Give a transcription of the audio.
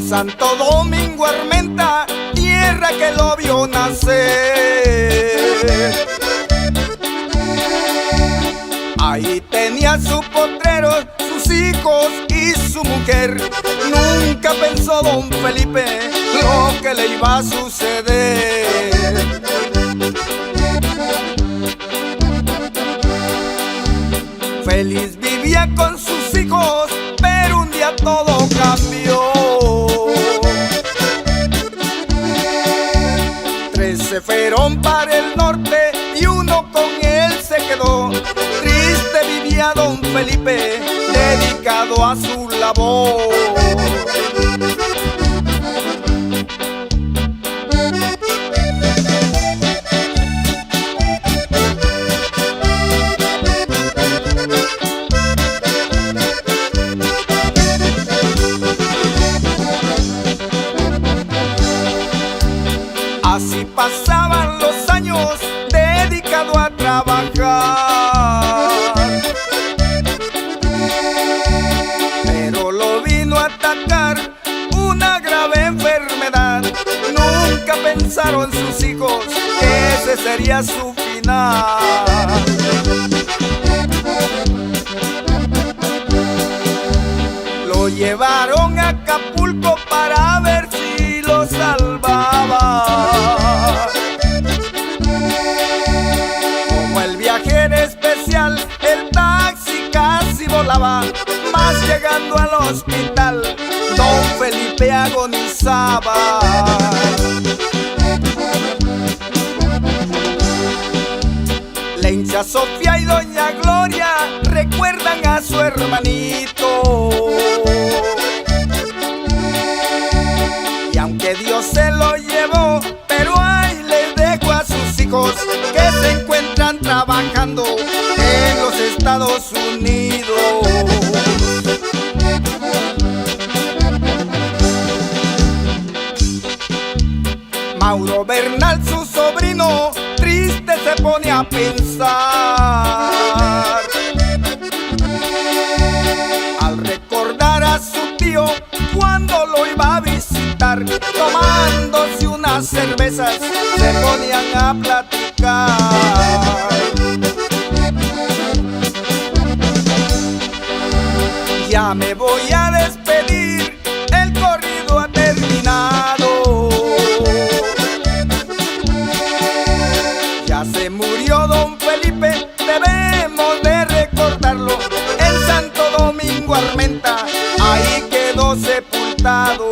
Santo Domingo Armenta, tierra que lo vio nacer. Ahí tenía su potrero, sus hijos y su mujer. Nunca pensó don Felipe lo que le iba a suceder. Feliz vivía con sus hijos, pero un día todo cambió. 3 se fueron para el norte y uno con él se quedó. Triste vivía don Felipe, dedicado a su labor. Así pasaban los años, dedicado a trabajar. Pero lo vino a atacar una grave enfermedad. Nunca pensaron sus hijos que ese sería su final. Lo llevaron a Acapulco para ver si lo salvaba. Como el viajero especial, el taxi casi volaba, mas llegando al hospital, don Felipe agonizaba. La hincha Sofía y doña Gloria recuerdan a su hermanito. Y aunque Dios se lo llevó, pero ahí les dejo a sus hijos que se encuentran trabajando en los Estados Unidos. Mauro Bernal, su sobrino, triste se pone a pensar al recordar a su tío cuando lo iba a visitar. Tomándose unas cervezas se ponían a platicar. Ya me voy a despedir, el corrido ha terminado. Ya se murió don Felipe, debemos de recordarlo. En Santo Domingo Armenta, ahí quedó sepultado.